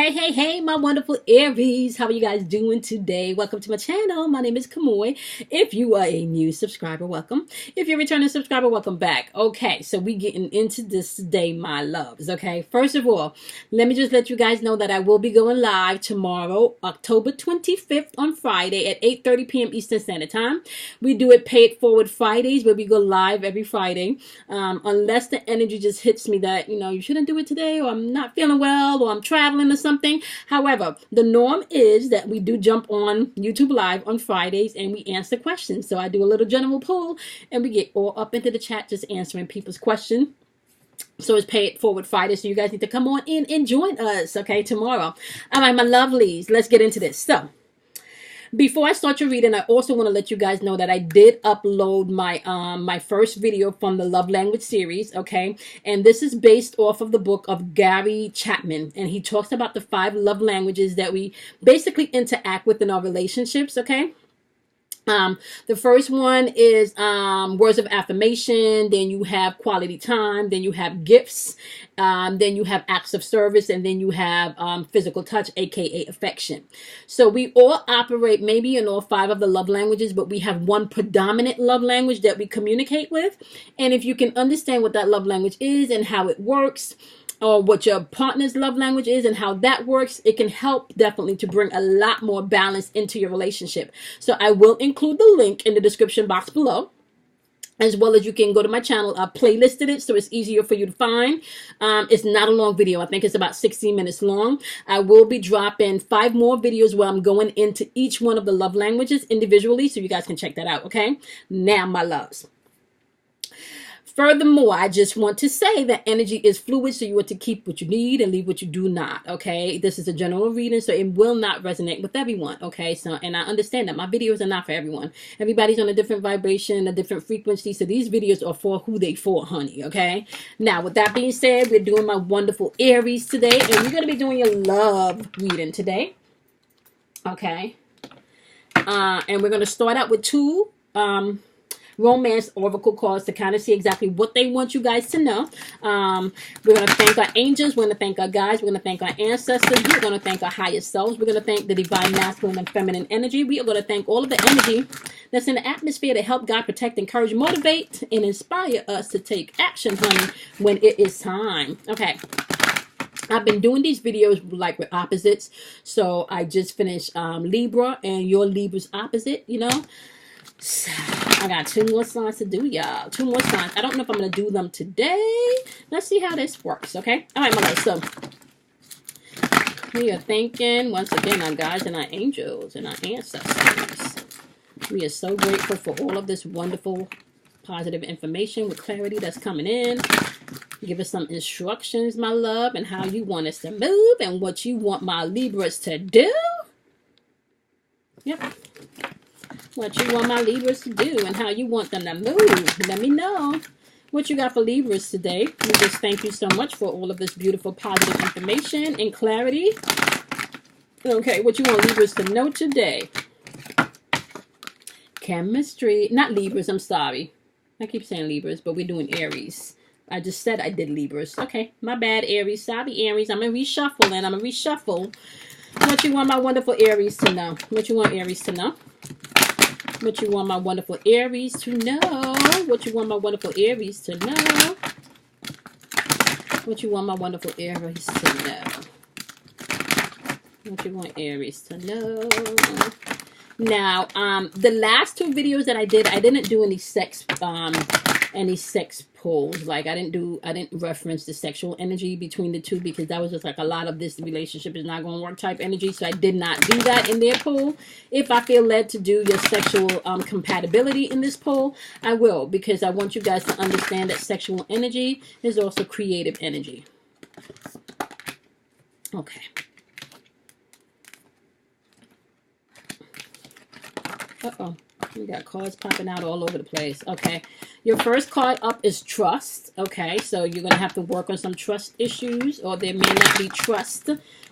Hey, my wonderful Aries. How are you guys doing today? Welcome to my channel. My name is Kamoy. If you are a new subscriber, welcome. If you're a returning subscriber, welcome back. Okay, so we getting into this today, my loves. Okay, first of all, let me just let you guys know that I will be going live tomorrow, October 25th on Friday at 8:30 p.m. Eastern Standard Time. We do it Pay It Forward Fridays where we go live every Friday. Unless the energy just hits me that, you shouldn't do it today, or I'm not feeling well, or I'm traveling or something. However, the norm is that we do jump on YouTube Live on Fridays and we answer questions. So I do a little general poll and we get all up into the chat just answering people's questions. So it's Pay It Forward Friday. So you guys need to come on in and join us, okay, tomorrow. All right, my lovelies, let's get into this. So before I start your reading, I also want to let you guys know that I did upload my my first video from the Love Language series, okay? And this is based off of the book of Gary Chapman, and he talks about the 5 love languages that we basically interact with in our relationships, okay? The first one is words of affirmation, then you have quality time, then you have gifts, then you have acts of service, and then you have physical touch, aka affection. So we all operate maybe in all 5 of the love languages, but we have one predominant love language that we communicate with. And if you can understand what that love language is and how it works, or what your partner's love language is and how that works, it can help definitely to bring a lot more balance into your relationship. So I will include the link in the description box below, as well as you can go to my channel. I playlisted it so it's easier for you to find. It's not a long video. I think it's about 16 minutes long. I will be dropping 5 more videos where I'm going into each one of the love languages individually, so you guys can check that out, okay? Now, my loves. Furthermore, I just want to say that energy is fluid, so you want to keep what you need and leave what you do not, okay? This is a general reading, so it will not resonate with everyone, okay? So, and I understand that my videos are not for everyone. Everybody's on a different vibration, a different frequency, so these videos are for who they for, honey, okay? Now, with that being said, we're doing my wonderful Aries today, and we're going to be doing your love reading today, okay? And we're going to start out with 2 romance oracle cards to kind of see exactly what they want you guys to know. We're going to thank our angels. We're going to thank our guides. We're going to thank our ancestors. We're going to thank our higher selves. We're going to thank the divine masculine and feminine energy. We are going to thank all of the energy that's in the atmosphere to help guide, protect, encourage, motivate, and inspire us to take action, honey, when it is time. Okay. I've been doing these videos like with opposites. So I just finished Libra, and your Libra's opposite, So I got 2 more signs to do, y'all. 2 more signs. I don't know if I'm going to do them today. Let's see how this works, okay? All right, my love. So we are thanking, once again, our guides and our angels and our ancestors. We are so grateful for all of this wonderful, positive information with clarity that's coming in. Give us some instructions, my love, and how you want us to move and what you want my Libras to do. Yep. What you want my Libras to do and how you want them to move. Let me know what you got for Libras today. We just thank you so much for all of this beautiful positive information and clarity. Okay, what you want Libras to know today. Chemistry. Not Libras, I'm sorry. I keep saying Libras, but we're doing Aries. I just said I did Libras. Okay, my bad, Aries. Sorry, Aries. I'm going to reshuffle, and I'm going to reshuffle. What you want my wonderful Aries to know. What you want Aries to know. What you want my wonderful Aries to know. What you want my wonderful Aries to know. What you want my wonderful Aries to know. What you want Aries to know. Now, the last 2 videos that I didn't do any sex polls. Like I didn't reference the sexual energy between the 2, because that was just like a lot of this relationship is not going to work type energy. So I did not do that in their poll. If I feel led to do your sexual compatibility in this poll, I will, because I want you guys to understand that sexual energy is also creative energy. Okay. Uh-oh. We got cards popping out all over the place. Okay. Your first card up is trust. Okay. So you're going to have to work on some trust issues, or there may not be trust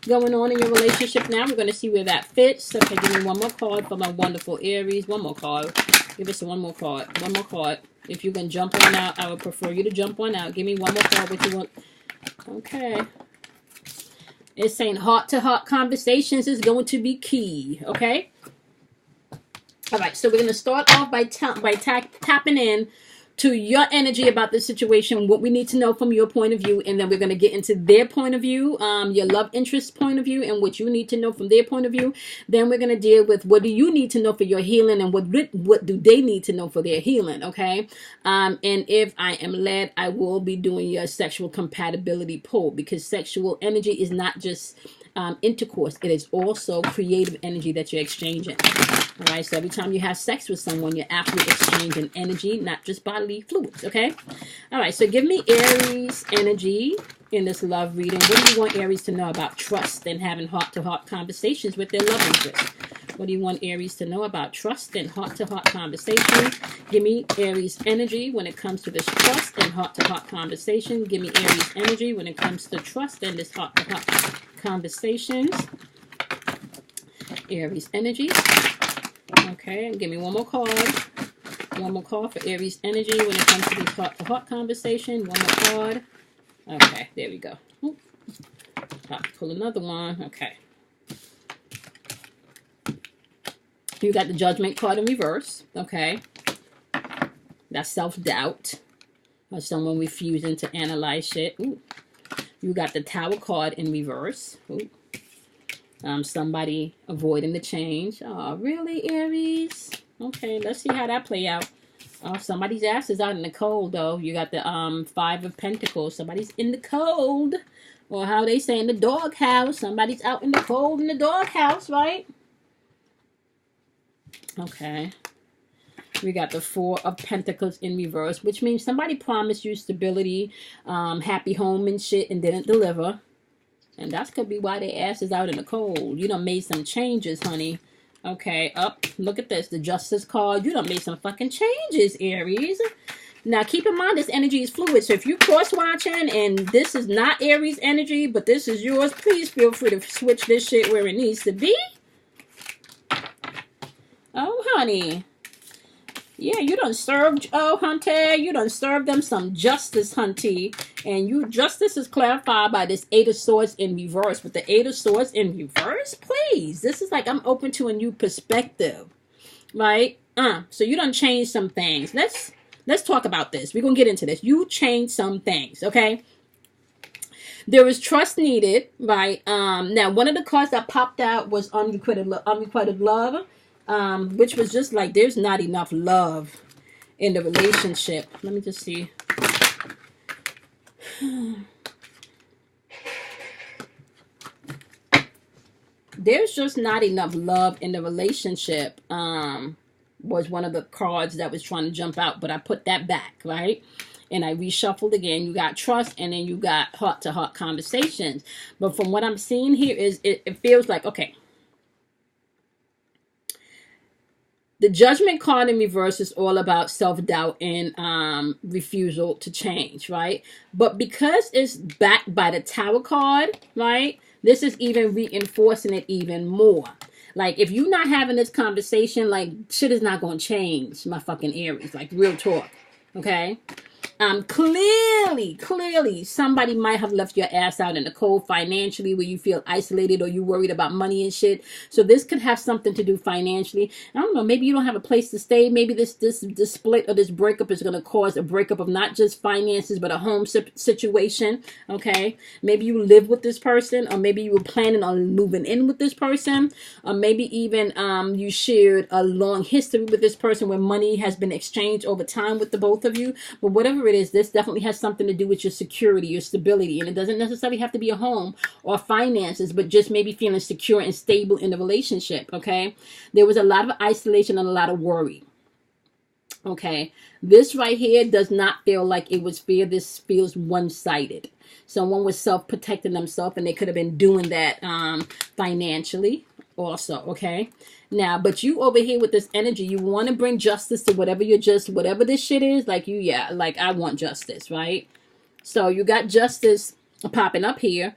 going on in your relationship now. We're going to see where that fits. Okay. Give me one more card for my wonderful Aries. One more card. Give us one more card. One more card. If you can jump on out, I would prefer you to jump on out. Give me one more card. What you want. Okay. It's saying heart-to-heart conversations is going to be key. Okay. All right. So we're going to start off by tapping in to your energy about the situation, what we need to know from your point of view, and then we're going to get into their point of view, your love interest point of view, and what you need to know from their point of view. Then we're going to deal with what do you need to know for your healing, and what do they need to know for their healing, okay? And if I am led, I will be doing your sexual compatibility poll, because sexual energy is not just intercourse. It is also creative energy that you're exchanging. All right, so every time you have sex with someone, you're actually exchanging energy, not just bodily fluids, okay? All right, so give me Aries energy in this love reading. What do you want Aries to know about trust and having heart-to-heart conversations with their love interest? What do you want Aries to know about trust and heart-to-heart conversations? Give me Aries energy when it comes to this trust and heart-to-heart conversation. Give me Aries energy when it comes to trust and this heart-to-heart conversations. Aries energy. Okay, give me one more card. One more card for Aries energy when it comes to this heart-to-heart conversation. One more card. Okay, there we go. Pull another one. Okay. You got the Judgment card in reverse. Okay. That's self-doubt. Or someone refusing to analyze shit. Ooh. You got the Tower card in reverse. Ooh. Somebody avoiding the change. Oh, really, Aries? Okay, let's see how that play out. Oh, somebody's ass is out in the cold, though. You got the Five of Pentacles. Somebody's in the cold. Or how they say in the doghouse. Somebody's out in the cold in the doghouse, right? Okay. We got the Four of Pentacles in reverse, which means somebody promised you stability, happy home and shit, and didn't deliver. And that could be why their ass is out in the cold. You done made some changes, honey. Okay, up. Look at this. The Justice card. You done made some fucking changes, Aries. Now, keep in mind, this energy is fluid. So, if you cross-watching and this is not Aries energy, but this is yours, please feel free to switch this shit where it needs to be. Oh, honey. Yeah, you done served, oh, Hunter, you done served them some justice, Hunty. And justice is clarified by this Eight of Swords in reverse. With the Eight of Swords in reverse, please. This is like I'm open to a new perspective, right? So you done changed some things. Let's talk about this. We're going to get into this. You changed some things, okay? There is trust needed, right? Now, one of the cards that popped out was unrequited love. Which was just like there's not enough love in the relationship. Let me just see. There's just not enough love in the relationship. Was one of the cards that was trying to jump out, but I put that back, right? And I reshuffled again. You got trust, and then you got heart-to-heart conversations. But from what I'm seeing here is it feels like, okay, the Judgment card in reverse is all about self-doubt and refusal to change, right? But because it's backed by the Tower card, right, this is even reinforcing it even more. Like, if you're not having this conversation, like, shit is not going to change, my fucking Aries. Like, real talk, okay? Clearly, somebody might have left your ass out in the cold financially where you feel isolated or you worried about money and shit. So this could have something to do financially. I don't know, maybe you don't have a place to stay. Maybe this split or this breakup is going to cause a breakup of not just finances, but a home situation, okay? Maybe you live with this person, or maybe you were planning on moving in with this person, or maybe even you shared a long history with this person where money has been exchanged over time with the both of you. But whatever it is, this definitely has something to do with your security, your stability. And it doesn't necessarily have to be a home or finances, but just maybe feeling secure and stable in the relationship, okay? There was a lot of isolation and a lot of worry, okay? This right here does not feel like it was fear. This feels one-sided. Someone was self-protecting themselves, and they could have been doing that financially also, okay? Now, but you over here with this energy, you want to bring justice to whatever this shit is. Like like I want justice, right? So you got justice popping up here.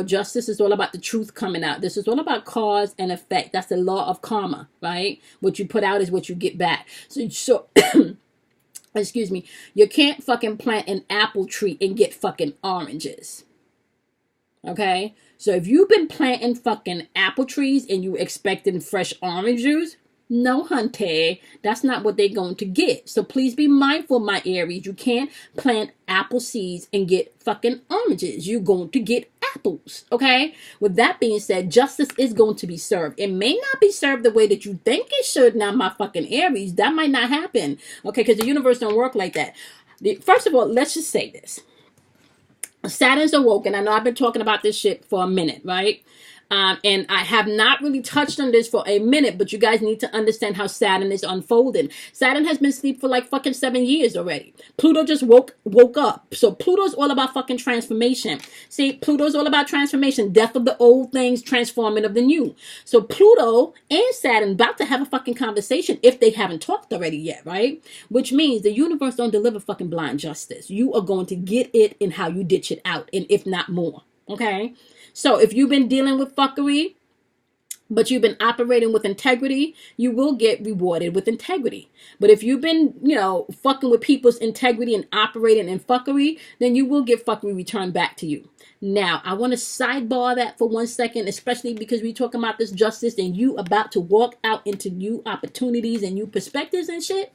Justice is all about the truth coming out. This is all about cause and effect. That's the law of karma, right? What you put out is what you get back. So excuse me, you can't fucking plant an apple tree and get fucking oranges. Okay? So if you've been planting fucking apple trees and you expecting fresh orange juice, no, hunty, that's not what they're going to get. So please be mindful, my Aries. You can't plant apple seeds and get fucking oranges. You're going to get apples, okay? With that being said, justice is going to be served. It may not be served the way that you think it should now, my fucking Aries. That might not happen, okay? Because the universe don't work like that. First of all, let's just say this. Saturn's awoken. I know I've been talking about this shit for a minute, right? And I have not really touched on this for a minute, but you guys need to understand how Saturn is unfolding. Saturn has been asleep for like fucking 7 years already. Pluto just woke up. So Pluto's all about fucking transformation. See, Pluto's all about transformation. Death of the old things, transforming of the new. So Pluto and Saturn about to have a fucking conversation if they haven't talked already yet, right? Which means the universe don't deliver fucking blind justice. You are going to get it in how you ditch it out, and if not more, okay? So if you've been dealing with fuckery, but you've been operating with integrity, you will get rewarded with integrity. But if you've been, fucking with people's integrity and operating in fuckery, then you will get fuckery returned back to you. Now, I want to sidebar that for 1 second, especially because we're talking about this justice and you about to walk out into new opportunities and new perspectives and shit.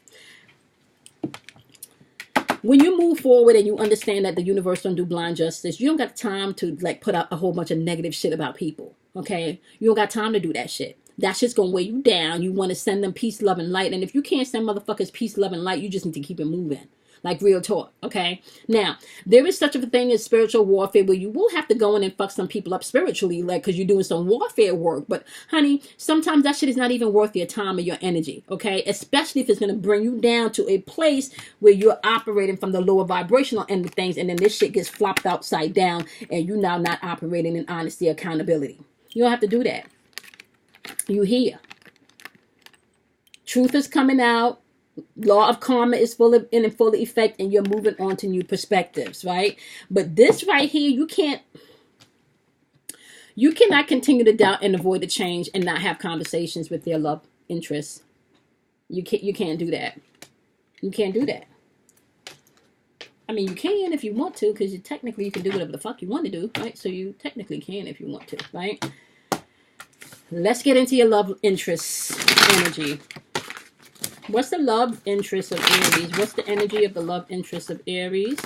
When you move forward and you understand that the universe don't do blind justice, you don't got time to like put out a whole bunch of negative shit about people. Okay? You don't got time to do that shit. That shit's gonna weigh you down. You want to send them peace, love, and light. And if you can't send motherfuckers peace, love, and light, you just need to keep it moving. Like real talk, okay? Now, there is such a thing as spiritual warfare where you will have to go in and fuck some people up spiritually, like, because you're doing some warfare work. But, honey, sometimes that shit is not even worth your time or your energy, okay? Especially if it's going to bring you down to a place where you're operating from the lower vibrational end of things, and then this shit gets flopped upside down, and you now not operating in honesty, accountability. You don't have to do that. You here. Truth is coming out. Law of karma is in full effect, and you're moving on to new perspectives, right? But this right here, you cannot continue to doubt and avoid the change and not have conversations with your love interests. You can't do that. You can't do that. I mean, you can if you want to, because technically you can do whatever the fuck you want to do, right? So you technically can if you want to, right? Let's get into your love interests energy. What's the love interest of Aries? What's the energy of the love interest of Aries?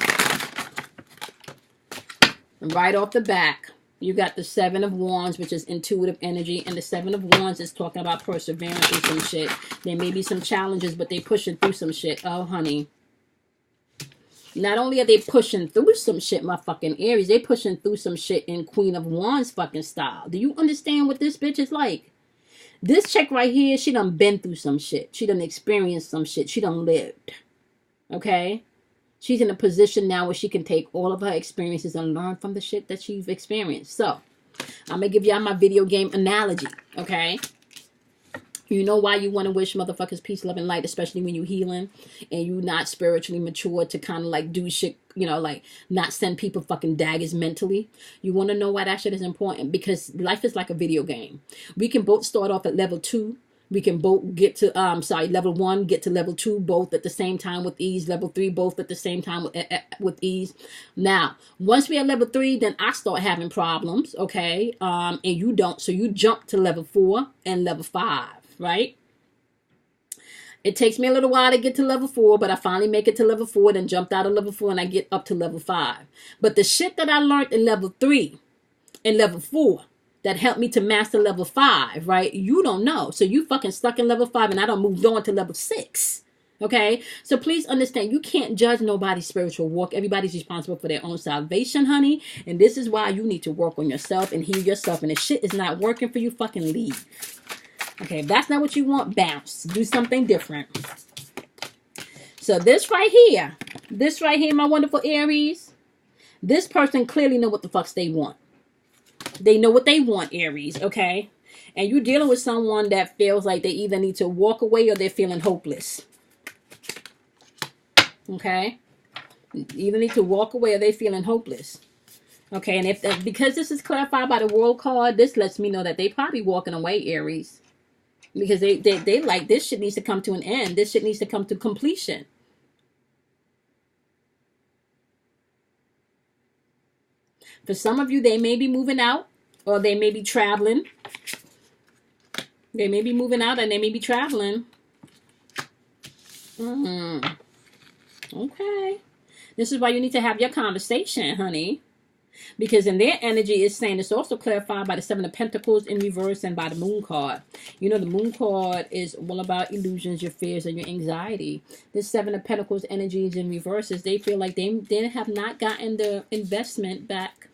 And right off the back, you got the Seven of Wands, which is intuitive energy. And the Seven of Wands is talking about perseverance and some shit. There may be some challenges, but they pushing through some shit. Oh, honey. Not only are they pushing through some shit, my fucking Aries, they pushing through some shit in Queen of Wands fucking style. Do you understand what this bitch is like? This chick right here, she done been through some shit. She done experienced some shit. She done lived. Okay? She's in a position now where she can take all of her experiences and learn from the shit that she's experienced. So, I'm going to give y'all my video game analogy. Okay? You know why you want to wish motherfuckers peace, love, and light, especially when you're healing and you're not spiritually mature to kind of like do shit, like not send people fucking daggers mentally. You want to know why that shit is important? Because life is like a video game. We can both start off at level 2. We can both get to, level 1, get to level 2, both at the same time with ease. Level 3, both at the same time with ease. Now, once we're at level 3, then I start having problems, okay? And you don't. So you jump to level 4 and level 5. Right? It takes me a little while to get to level 4, but I finally make it to level 4, then jumped out of level 4 and I get up to level 5. But the shit that I learned in level 3 and level 4 that helped me to master level 5, right? You don't know. So you fucking stuck in level 5 and I done moved on to level 6. Okay? So please understand, you can't judge nobody's spiritual walk. Everybody's responsible for their own salvation, honey. And this is why you need to work on yourself and heal yourself. And if shit is not working for you, fucking leave. Okay, if that's not what you want, bounce. Do something different. So this right here, my wonderful Aries, this person clearly know what the fucks they want. They know what they want, Aries, okay? And you're dealing with someone that feels like they either need to walk away or they're feeling hopeless. Okay? Either need to walk away or they're feeling hopeless. Okay, and if because this is clarified by the World card, this lets me know that they probably walking away, Aries. Because they like, this shit needs to come to an end. This shit needs to come to completion. For some of you, they may be moving out, or they may be traveling. They may be moving out and they may be traveling. Okay. This is why you need to have your conversation, honey. Because in their energy, it's saying it's also clarified by the Seven of Pentacles in reverse and by the Moon card. You know, the Moon card is all about illusions, your fears, and your anxiety. This Seven of Pentacles energy is in reverses. They feel like they have not gotten the investment back.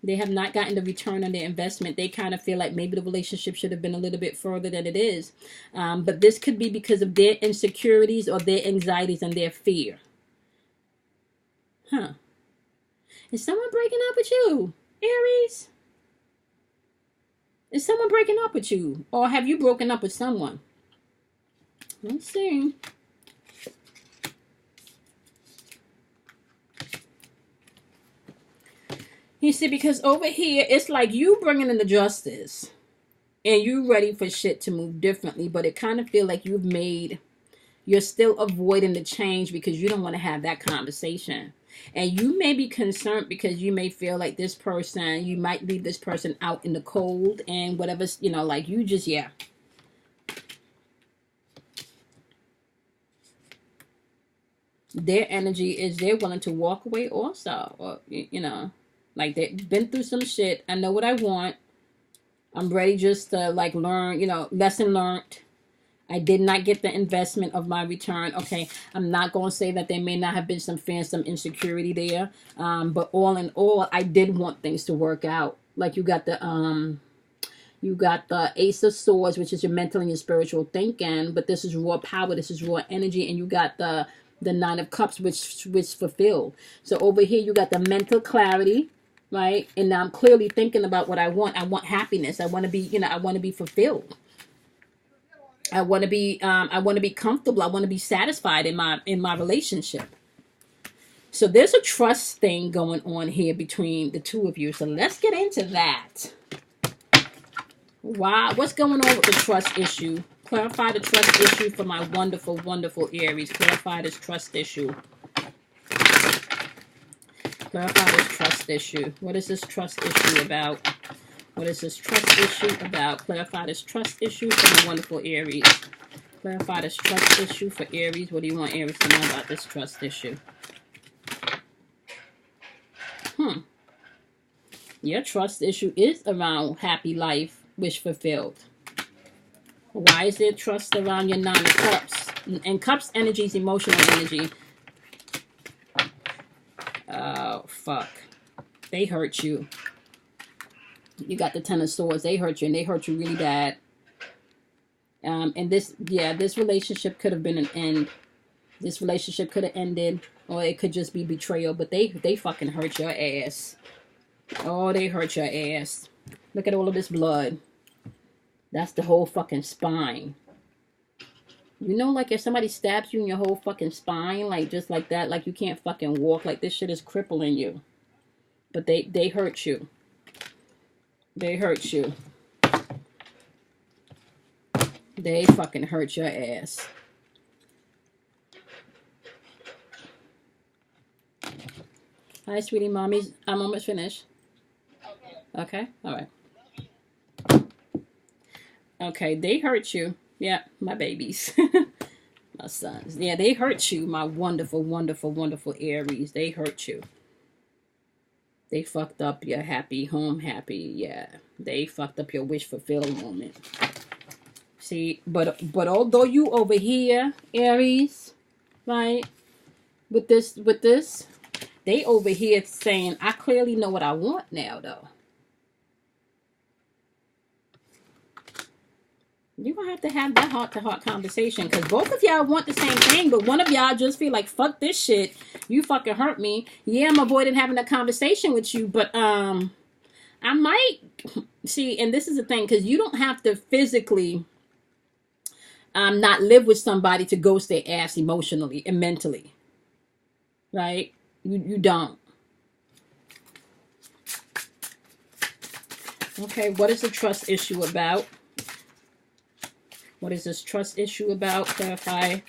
They have not gotten the return on their investment. They kind of feel like maybe the relationship should have been a little bit further than it is. But this could be because of their insecurities or their anxieties and their fear. Huh. Is someone breaking up with you, Aries? Is someone breaking up with you? Or have you broken up with someone? Let's see. You see, because over here, it's like you bringing in the justice. And you ready for shit to move differently. But it kind of feel like you're still avoiding the change because you don't want to have that conversation. And you may be concerned because you may feel like this person, you might leave this person out in the cold and whatever, you know, like you just, yeah. Their energy is they're willing to walk away also. Or, you know, like they've been through some shit. I know what I want. I'm ready just to like learn, you know, lesson learned. I did not get the investment of my return. Okay, I'm not going to say that there may not have been some fear, some insecurity there. But all in all, I did want things to work out. Like you got the Ace of Swords, which is your mental and your spiritual thinking. But this is raw power. This is raw energy. And you got the Nine of Cups, which fulfilled. So over here, you got the mental clarity. Right? And now I'm clearly thinking about what I want. I want happiness. I want to be, you know, I want to be fulfilled. I want to be comfortable. I want to be satisfied in my relationship. So there's a trust thing going on here between the two of you. So let's get into that. Wow, what's going on with the trust issue? Clarify the trust issue for my wonderful, wonderful Aries. Clarify this trust issue. Clarify this trust issue. What is this trust issue about? What is this trust issue about? Clarify this trust issue for my wonderful Aries. Clarify this trust issue for Aries. What do you want Aries to know about this trust issue? Your trust issue is around happy life, wish fulfilled. Why is there trust around your Nine of Cups? And Cups energy is emotional energy. Oh, fuck. They hurt you. You got the Ten of Swords. They hurt you, and they hurt you really bad. And this relationship could have been an end. This relationship could have ended, or it could just be betrayal. But they fucking hurt your ass. Oh, they hurt your ass. Look at all of this blood. That's the whole fucking spine. You know, like if somebody stabs you in your whole fucking spine, like just like that, like you can't fucking walk, like this shit is crippling you. But they hurt you. They hurt you. They fucking hurt your ass. Hi, sweetie mommies. I'm almost finished. Okay? Alright. Okay, they hurt you. Yeah, my babies. My sons. Yeah, they hurt you, my wonderful, wonderful, wonderful Aries. They hurt you. They fucked up your happy, home happy. Yeah, they fucked up your wish fulfilled moment. See, but although you over here, Aries, right, with this, they over here saying, I clearly know what I want now, though. You're going to have that heart-to-heart conversation, because both of y'all want the same thing, but one of y'all just feel like, fuck this shit. You fucking hurt me. Yeah, I'm avoiding having a conversation with you, but I might, see, and this is the thing, because you don't have to physically not live with somebody to ghost their ass emotionally and mentally. Right? You don't. Okay, what is the trust issue about? What is this trust issue about? Clarify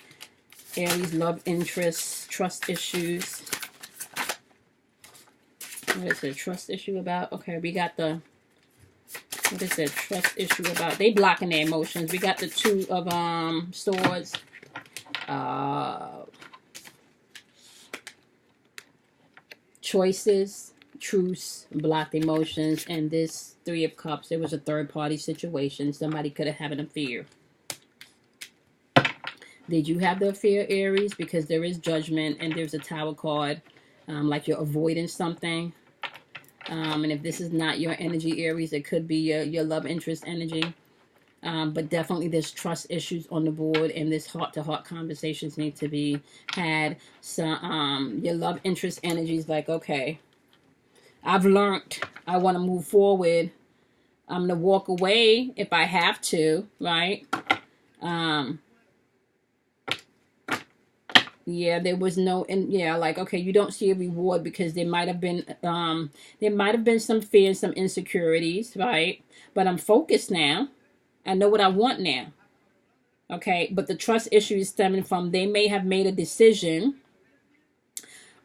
Aries love interests, trust issues. What is the trust issue about? Okay, we got the, what is the trust issue about? They blocking their emotions. We got the Two of Swords. Choices, truce, blocked emotions, and this Three of Cups. There was a third party situation. Somebody could have had an affair. Did you have the affair, Aries? Because there is judgment and there's a Tower card. Like you're avoiding something. And if this is not your energy, Aries, it could be your love interest energy. But definitely there's trust issues on the board, and this heart-to-heart conversations need to be had. So your love interest energy is like, okay, I've learned. I want to move forward. I'm going to walk away if I have to, right? Yeah, there was no, and yeah, like, okay, you don't see a reward because there might have been some fear and some insecurities, right? But I'm focused now. I know what I want now. Okay, but the trust issue is stemming from they may have made a decision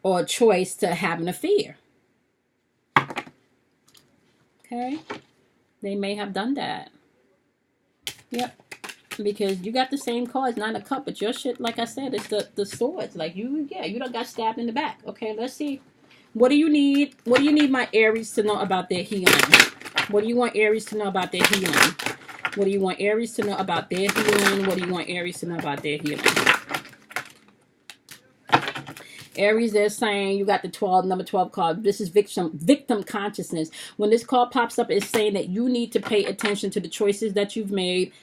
or a choice to have an affair. Okay, they may have done that. Yep. Because you got the same cards, Nine of Cups, but your shit, like I said, it's the swords. Like you don't got stabbed in the back. Okay, let's see. What do you need? What do you need my Aries to know about their healing? What do you want Aries to know about their healing? What do you want Aries to know about their healing? What do you want Aries to know about their healing? Aries, they're saying you got the number 12 card. This is victim consciousness. When this card pops up, it's saying that you need to pay attention to the choices that you've made.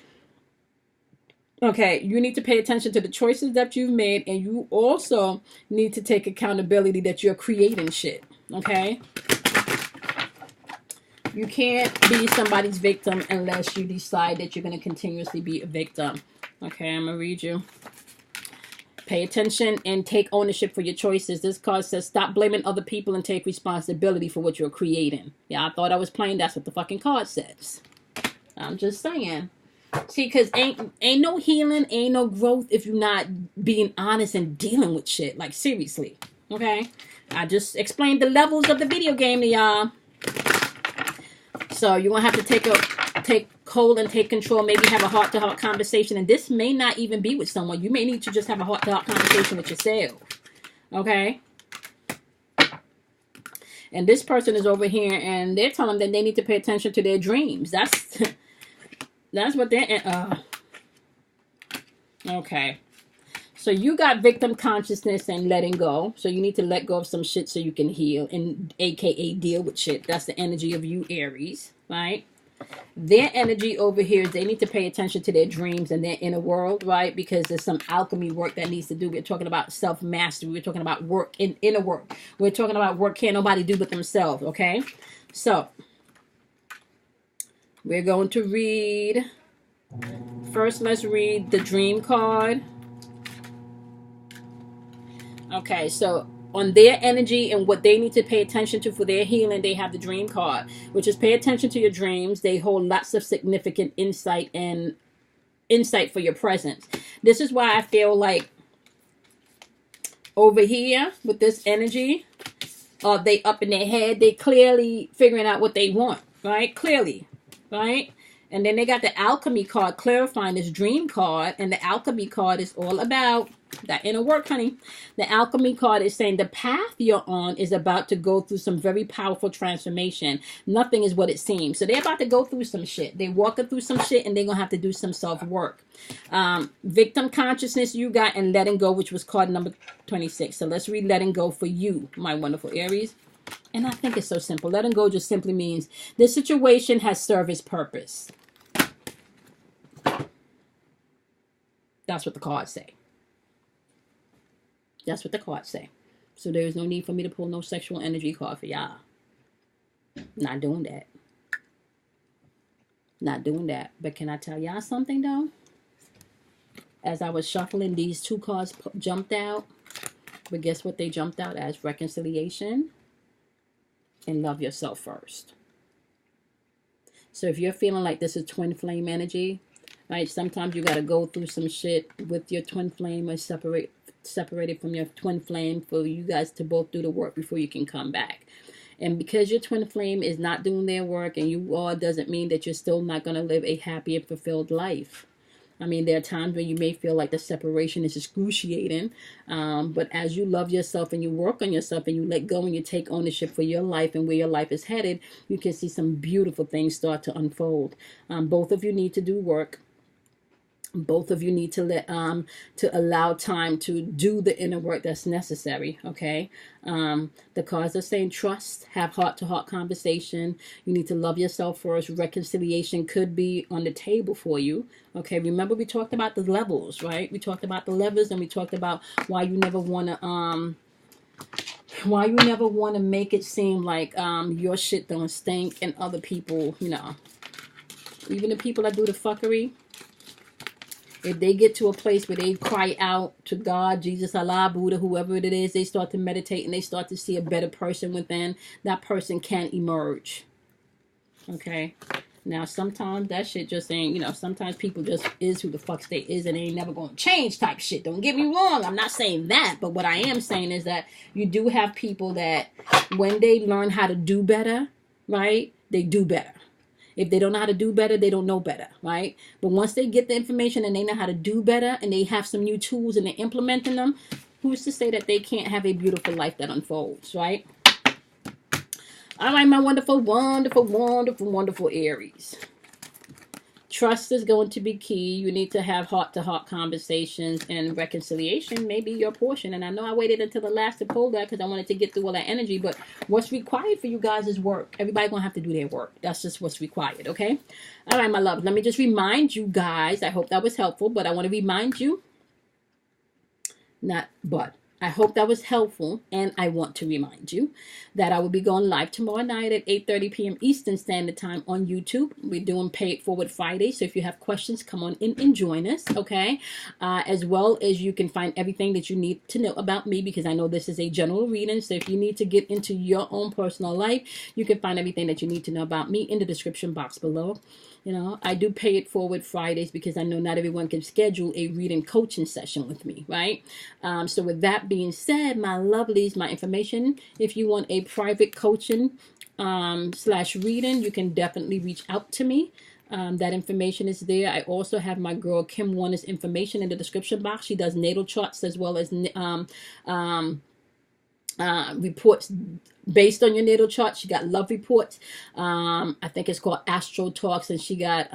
Okay, you need to pay attention to the choices that you've made, and you also need to take accountability that you're creating shit. Okay? You can't be somebody's victim unless you decide that you're going to continuously be a victim. Okay, I'm going to read you. Pay attention and take ownership for your choices. This card says stop blaming other people and take responsibility for what you're creating. Yeah, I thought I was playing. That's what the fucking card says. I'm just saying. See, because ain't no healing, ain't no growth if you're not being honest and dealing with shit. Like, seriously. Okay? I just explained the levels of the video game to y'all. So, you're going to have to take hold and take control. Maybe have a heart-to-heart conversation. And this may not even be with someone. You may need to just have a heart-to-heart conversation with yourself. Okay? And this person is over here, and they're telling them that they need to pay attention to their dreams. That's what they're... okay. So you got victim consciousness and letting go. So you need to let go of some shit so you can heal. And AKA deal with shit. That's the energy of you, Aries. Right? Their energy over here is they need to pay attention to their dreams and their inner world. Right? Because there's some alchemy work that needs to do. We're talking about self-mastery. We're talking about work, inner work. We're talking about work can't nobody do but themselves. Okay? So... we're going to read, first let's read the dream card. Okay, so on their energy and what they need to pay attention to for their healing, they have the dream card, which is pay attention to your dreams. They hold lots of significant insight for your presence. This is why I feel like over here with this energy, they up in their head, they clearly figuring out what they want, right? Clearly. Right? And then they got the alchemy card clarifying this dream card. And the alchemy card is all about that inner work, honey. The alchemy card is saying the path you're on is about to go through some very powerful transformation. Nothing is what it seems. So they're about to go through some shit. They're walking through some shit and they're going to have to do some self-work. Victim consciousness you got, and letting go, which was card number 26. So let's read letting go for you, my wonderful Aries. And I think it's so simple. Letting go just simply means this situation has served its purpose. That's what the cards say. That's what the cards say. So there's no need for me to pull no sexual energy card for y'all. Not doing that. Not doing that. But can I tell y'all something though? As I was shuffling, these two cards jumped out. But guess what they jumped out as? Reconciliation. And love yourself first. So if you're feeling like this is twin flame energy, right? Sometimes you got to go through some shit with your twin flame or separated from your twin flame for you guys to both do the work before you can come back. And because your twin flame is not doing their work and you are, doesn't mean that you're still not going to live a happy and fulfilled life. I mean, there are times when you may feel like the separation is excruciating, but as you love yourself and you work on yourself and you let go and you take ownership for your life and where your life is headed, you can see some beautiful things start to unfold. Both of you need to do work. Both of you need to allow time to do the inner work that's necessary. Okay. The cards are saying trust, have heart-to-heart conversation. You need to love yourself first. Reconciliation could be on the table for you. Okay. Remember, we talked about the levels, right? We talked about the levels, and we talked about why you never want to make it seem like your shit don't stink, and other people, you know, even the people that do the fuckery, if they get to a place where they cry out to God, Jesus, Allah, Buddha, whoever it is, they start to meditate and they start to see a better person within, that person can emerge. Okay. Now, sometimes that shit just ain't, you know, sometimes people just is who the fuck they is and they ain't never going to change type shit. Don't get me wrong. I'm not saying that. But what I am saying is that you do have people that when they learn how to do better, right, they do better. If they don't know how to do better, they don't know better, right? But once they get the information and they know how to do better and they have some new tools and they're implementing them, who's to say that they can't have a beautiful life that unfolds, right? All right, my wonderful, wonderful, wonderful, wonderful Aries. Trust is going to be key. You need to have heart-to-heart conversations, and reconciliation may be your portion. And I know I waited until the last to pull that because I wanted to get through all that energy. But what's required for you guys is work. Everybody's going to have to do their work. That's just what's required, okay? All right, my love. Let me just remind you guys. I hope that was helpful. But I want to remind you. I hope that was helpful, and I want to remind you that I will be going live tomorrow night at 8:30 p.m. Eastern Standard Time on YouTube. We're doing Pay It Forward Friday, so if you have questions, come on in and join us, okay? As well as you can find everything that you need to know about me, because I know this is a general reading, so if you need to get into your own personal life, you can find everything that you need to know about me in the description box below. You know, I do Pay It Forward Fridays because I know not everyone can schedule a reading coaching session with me, right? So with that being said, my lovelies, my information, if you want a private coaching slash reading, you can definitely reach out to me. That information is there. I also have my girl Kim Warner's information in the description box. She does natal charts as well as reports based on your natal chart. She got love reports. I think it's called Astro Talks, and she got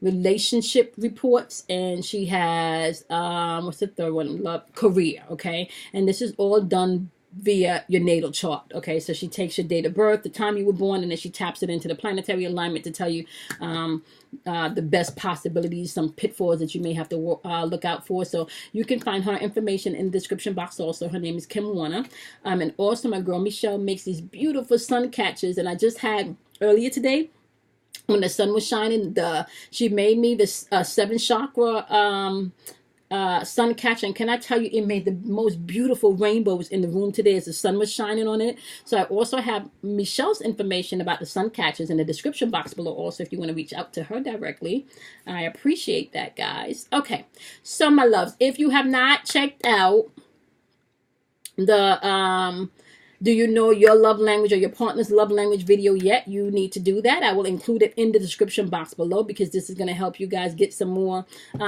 relationship reports, and she has what's the third one? Love, career. Okay, and this is all done via your natal chart. Okay, so she takes your date of birth, the time you were born, and then she taps it into the planetary alignment to tell you the best possibilities, some pitfalls that you may have to look out for. So you can find her information in the description box also. Her name is Kim Warner. And also my girl Michelle makes these beautiful sun catchers, and I just had earlier today, when the sun was shining, she made me this 7 chakra sun catcher, and can I tell you, it made the most beautiful rainbows in the room today as the sun was shining on it. So I also have Michelle's information about the sun catchers in the description box below also, if you want to reach out to her directly. I appreciate that, guys. Okay, so my loves, if you have not checked out the do you know your love language or your partner's love language video yet, you need to do that. I will include it in the description box below, because this is going to help you guys get some more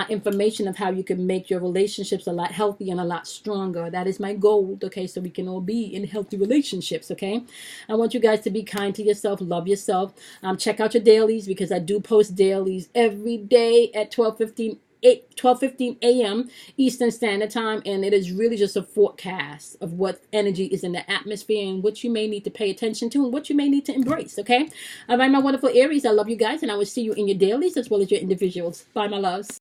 information of how you can make your relationships a lot healthier and a lot stronger. That is my goal, okay, so we can all be in healthy relationships, okay? I want you guys to be kind to yourself, love yourself. Check out your dailies, because I do post dailies every day at 12:15 a.m. Eastern Standard Time, and it is really just a forecast of what energy is in the atmosphere and what you may need to pay attention to and what you may need to embrace, okay? All right, my wonderful Aries, I love you guys, and I will see you in your dailies as well as your individuals. Bye, my loves.